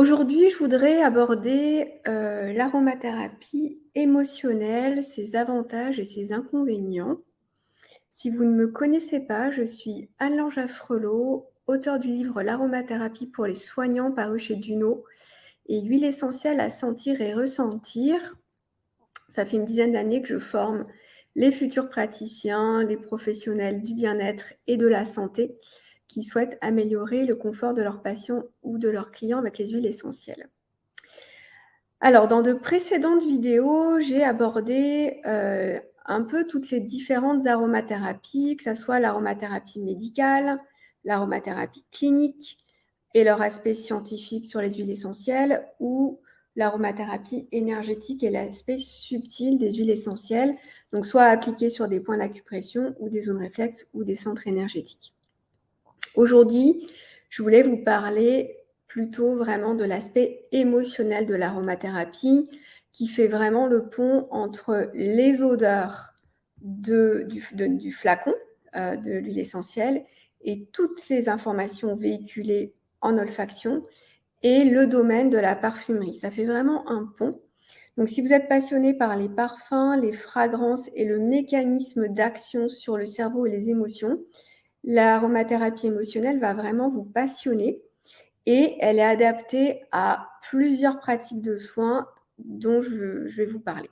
Aujourd'hui, je voudrais aborder, l'aromathérapie émotionnelle, ses avantages et ses inconvénients. Si vous ne me connaissez pas, je suis Anne-Laure Jaffrelot, auteure du livre «L'aromathérapie pour les soignants» paru chez Duno et «Huile essentielle à sentir et ressentir». Ça fait une dizaine d'années que je forme les futurs praticiens, les professionnels du bien-être et de la santé qui souhaitent améliorer le confort de leurs patients ou de leurs clients avec les huiles essentielles. Alors, dans de précédentes vidéos, j'ai abordé, un peu toutes les différentes aromathérapies, que ça soit l'aromathérapie médicale, l'aromathérapie clinique et leur aspect scientifique sur les huiles essentielles ou l'aromathérapie énergétique et l'aspect subtil des huiles essentielles, donc soit appliquées sur des points d'acupression ou des zones réflexes ou des centres énergétiques. Aujourd'hui, je voulais vous parler plutôt vraiment de l'aspect émotionnel de l'aromathérapie qui fait vraiment le pont entre les odeurs du flacon de l'huile essentielle et toutes les informations véhiculées en olfaction et le domaine de la parfumerie. Ça fait vraiment un pont. Donc si vous êtes passionné par les parfums, les fragrances et le mécanisme d'action sur le cerveau et les émotions, l'aromathérapie émotionnelle va vraiment vous passionner et elle est adaptée à plusieurs pratiques de soins dont je vais vous parler.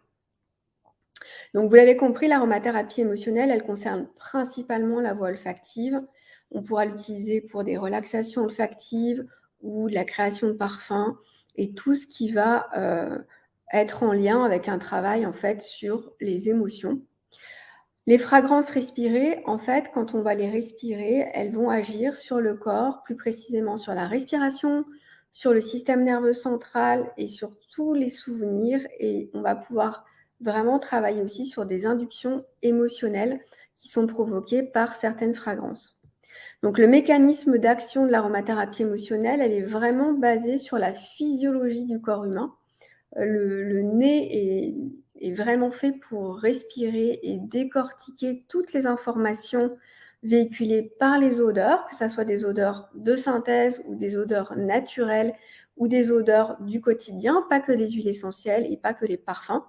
Donc, vous l'avez compris, l'aromathérapie émotionnelle, elle concerne principalement la voie olfactive. On pourra l'utiliser pour des relaxations olfactives ou de la création de parfums et tout ce qui va être en lien avec un travail en fait sur les émotions. Les fragrances respirées, en fait, quand on va les respirer, elles vont agir sur le corps, plus précisément sur la respiration, sur le système nerveux central et sur tous les souvenirs. Et on va pouvoir vraiment travailler aussi sur des inductions émotionnelles qui sont provoquées par certaines fragrances. Donc le mécanisme d'action de l'aromathérapie émotionnelle, elle est vraiment basée sur la physiologie du corps humain. Le nez est vraiment fait pour respirer et décortiquer toutes les informations véhiculées par les odeurs, que ce soit des odeurs de synthèse ou des odeurs naturelles ou des odeurs du quotidien, pas que les huiles essentielles et pas que les parfums.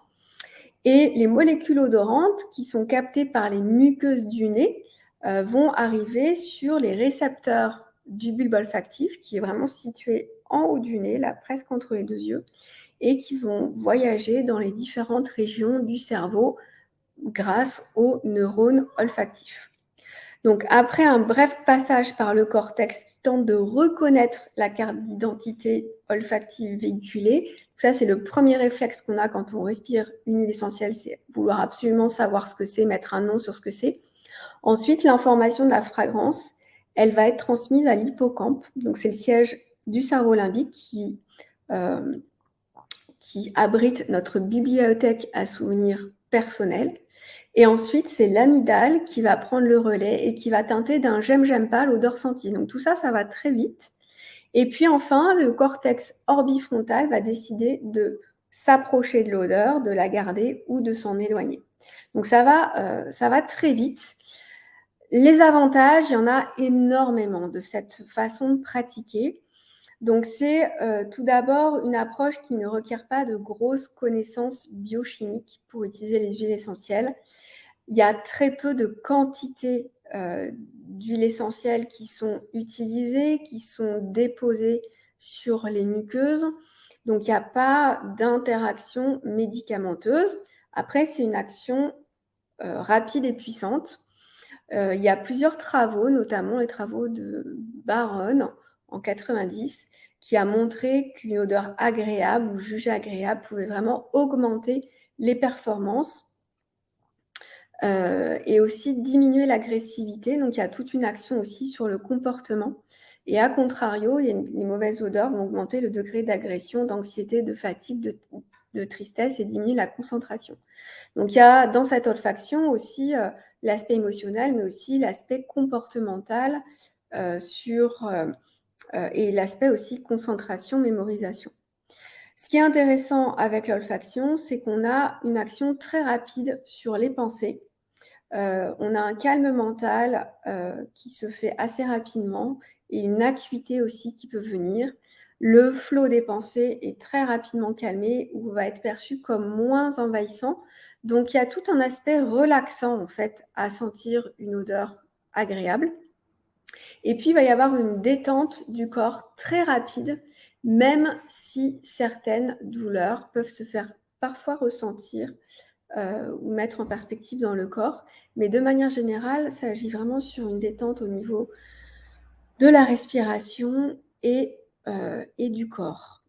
Et les molécules odorantes qui sont captées par les muqueuses du nez vont arriver sur les récepteurs du bulbe olfactif qui est vraiment situé en haut du nez, là presque entre les deux yeux, et qui vont voyager dans les différentes régions du cerveau grâce aux neurones olfactifs. Donc, après un bref passage par le cortex qui tente de reconnaître la carte d'identité olfactive véhiculée, ça c'est le premier réflexe qu'on a quand on respire une huile essentielle, c'est vouloir absolument savoir ce que c'est, mettre un nom sur ce que c'est. Ensuite, l'information de la fragrance, elle va être transmise à l'hippocampe, donc c'est le siège du cerveau limbique qui abrite notre bibliothèque à souvenirs personnels. Et ensuite, c'est l'amygdale qui va prendre le relais et qui va teinter d'un j'aime pas l'odeur sentie. Donc tout ça, ça va très vite. Et puis enfin, le cortex orbifrontal va décider de s'approcher de l'odeur, de la garder ou de s'en éloigner. Donc ça va très vite. Les avantages, il y en a énormément de cette façon de pratiquer. Donc c'est tout d'abord une approche qui ne requiert pas de grosses connaissances biochimiques pour utiliser les huiles essentielles. Il y a très peu de quantités d'huiles essentielles qui sont utilisées, qui sont déposées sur les muqueuses. Donc il n'y a pas d'interaction médicamenteuse. Après, c'est une action rapide et puissante. Il y a plusieurs travaux, notamment les travaux de Baron en 90, qui a montré qu'une odeur agréable ou jugée agréable pouvait vraiment augmenter les performances et aussi diminuer l'agressivité. Donc, il y a toute une action aussi sur le comportement. Et à contrario, les mauvaises odeurs vont augmenter le degré d'agression, d'anxiété, de fatigue, de tristesse et diminuer la concentration. Donc, il y a dans cette olfaction aussi l'aspect émotionnel, mais aussi l'aspect comportemental et l'aspect aussi concentration, mémorisation. Ce qui est intéressant avec l'olfaction, c'est qu'on a une action très rapide sur les pensées. On a un calme mental qui se fait assez rapidement et une acuité aussi qui peut venir. le flot des pensées est très rapidement calmé ou va être perçu comme moins envahissant. Donc, il y a tout un aspect relaxant, en fait, à sentir une odeur agréable. Et puis, il va y avoir une détente du corps très rapide, même si certaines douleurs peuvent se faire parfois ressentir ou mettre en perspective dans le corps. Mais de manière générale, ça agit vraiment sur une détente au niveau de la respiration et du corps.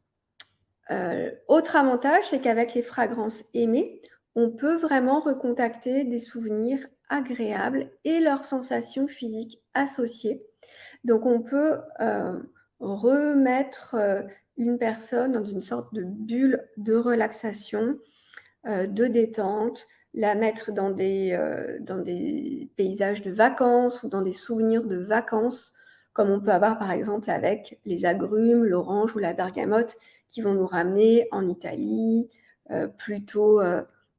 Autre avantage, c'est qu'avec les fragrances aimées, on peut vraiment recontacter des souvenirs agréables et leurs sensations physiques associées. Donc on peut remettre une personne dans une sorte de bulle de relaxation, de détente, la mettre dans des paysages de vacances ou dans des souvenirs de vacances, comme on peut avoir par exemple avec les agrumes, l'orange ou la bergamote, qui vont nous ramener en Italie, plutôt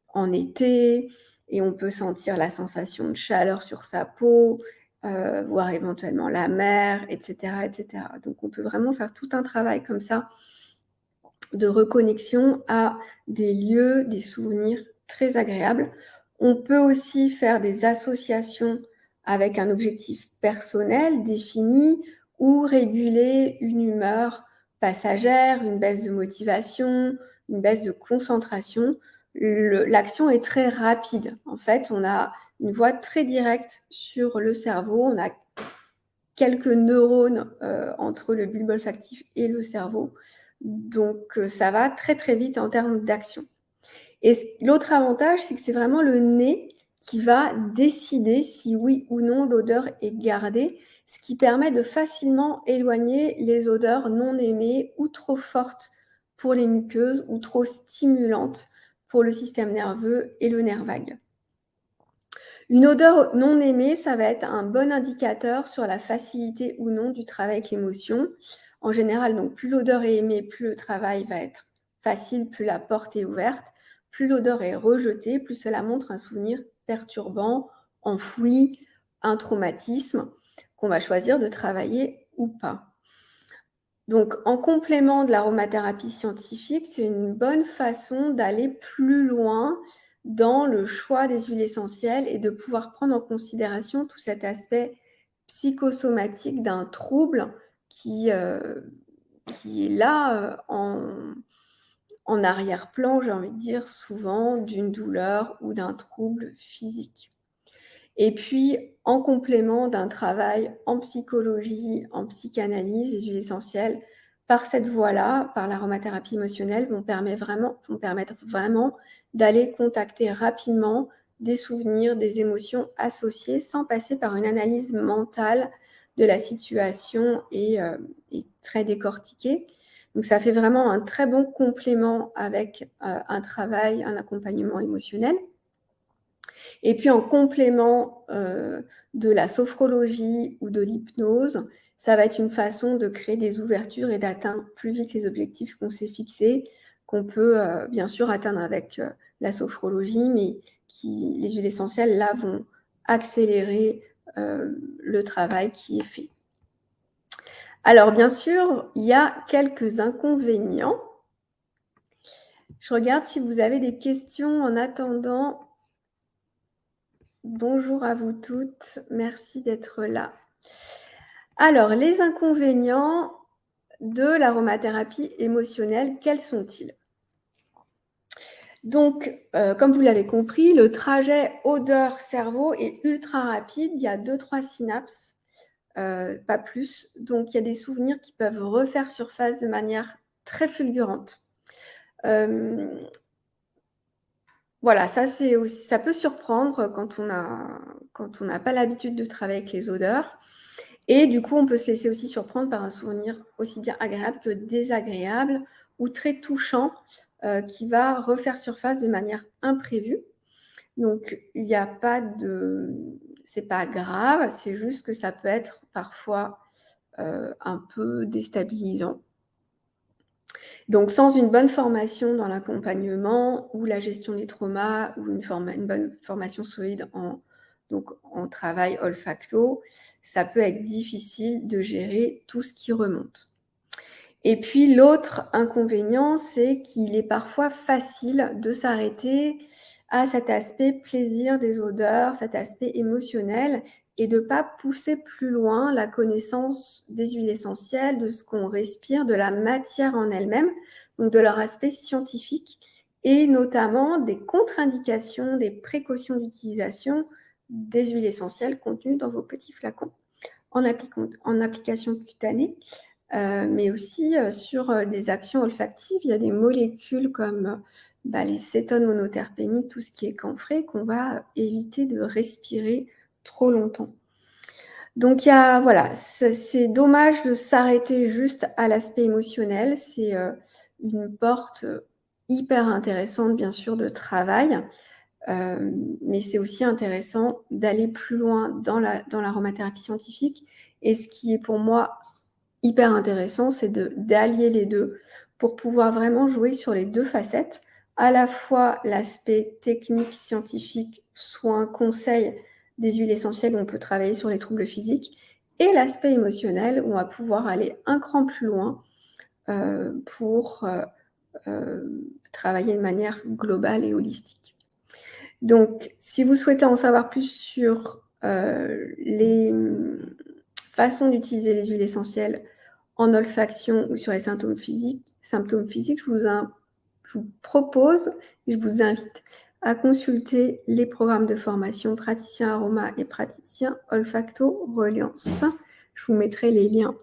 en été, et on peut sentir la sensation de chaleur sur sa peau, voir éventuellement la mer, etc., etc. Donc on peut vraiment faire tout un travail comme ça de reconnexion à des lieux, des souvenirs très agréables. On peut aussi faire des associations avec un objectif personnel défini ou réguler une humeur passagère, une baisse de motivation, une baisse de concentration. L'action est très rapide. En fait, on a une voie très directe sur le cerveau. On a quelques neurones entre le bulbe olfactif et le cerveau. Donc, ça va très, très vite en termes d'action. Et l'autre avantage, c'est que c'est vraiment le nez qui va décider si oui ou non l'odeur est gardée, ce qui permet de facilement éloigner les odeurs non aimées ou trop fortes pour les muqueuses ou trop stimulantes pour le système nerveux et le nerf vague. Une odeur non aimée, ça va être un bon indicateur sur la facilité ou non du travail avec l'émotion. En général, donc, plus l'odeur est aimée, plus le travail va être facile, plus la porte est ouverte. Plus l'odeur est rejetée, plus cela montre un souvenir perturbant, enfoui, un traumatisme qu'on va choisir de travailler ou pas. Donc, en complément de l'aromathérapie scientifique, c'est une bonne façon d'aller plus loin dans le choix des huiles essentielles et de pouvoir prendre en considération tout cet aspect psychosomatique d'un trouble qui est là en arrière-plan, j'ai envie de dire, souvent d'une douleur ou d'un trouble physique. Et puis, en complément d'un travail en psychologie, en psychanalyse, les huiles essentielles, par cette voie-là, par l'aromathérapie émotionnelle, vont permettre vraiment d'aller contacter rapidement des souvenirs, des émotions associées, sans passer par une analyse mentale de la situation et très décortiquée. Donc, ça fait vraiment un très bon complément avec un travail, un accompagnement émotionnel. Et puis en complément de la sophrologie ou de l'hypnose, ça va être une façon de créer des ouvertures et d'atteindre plus vite les objectifs qu'on s'est fixés, qu'on peut bien sûr atteindre avec la sophrologie, mais les huiles essentielles, là, vont accélérer le travail qui est fait. Alors, bien sûr, il y a quelques inconvénients. Je regarde si vous avez des questions en attendant. Bonjour à vous toutes, merci d'être là. Alors, les inconvénients de l'aromathérapie émotionnelle, quels sont-ils? Donc, comme vous l'avez compris, le trajet odeur-cerveau est ultra rapide. Il y a 2-3 synapses, pas plus. Donc, il y a des souvenirs qui peuvent refaire surface de manière très fulgurante. Voilà, ça peut surprendre quand on n'a pas l'habitude de travailler avec les odeurs. Et du coup, on peut se laisser aussi surprendre par un souvenir aussi bien agréable que désagréable ou très touchant qui va refaire surface de manière imprévue. Donc, il n'y a pas de... C'est pas grave, c'est juste que ça peut être parfois un peu déstabilisant. Donc, sans une bonne formation dans l'accompagnement ou la gestion des traumas ou une bonne formation solide en travail olfacto, ça peut être difficile de gérer tout ce qui remonte. Et puis l'autre inconvénient, c'est qu'il est parfois facile de s'arrêter à cet aspect plaisir des odeurs, cet aspect émotionnel et de ne pas pousser plus loin la connaissance des huiles essentielles, de ce qu'on respire, de la matière en elle-même, donc de leur aspect scientifique et notamment des contre-indications, des précautions d'utilisation des huiles essentielles contenues dans vos petits flacons en application cutanée. Mais aussi sur des actions olfactives. Il y a des molécules comme les cétones monoterpéniques, tout ce qui est camphré, qu'on va éviter de respirer trop longtemps. Donc, voilà, c'est dommage de s'arrêter juste à l'aspect émotionnel. C'est une porte hyper intéressante, bien sûr, de travail. Mais c'est aussi intéressant d'aller plus loin dans l'aromathérapie scientifique. Et ce qui est pour moi hyper intéressant, c'est d'allier les deux pour pouvoir vraiment jouer sur les deux facettes, à la fois l'aspect technique, scientifique, soin, conseil des huiles essentielles où on peut travailler sur les troubles physiques, et l'aspect émotionnel où on va pouvoir aller un cran plus loin pour travailler de manière globale et holistique. Donc, si vous souhaitez en savoir plus sur les façons d'utiliser les huiles essentielles en olfaction ou sur les symptômes physiques, je vous propose et je vous invite à consulter les programmes de formation praticien aroma et praticien olfacto reliance. Je vous mettrai les liens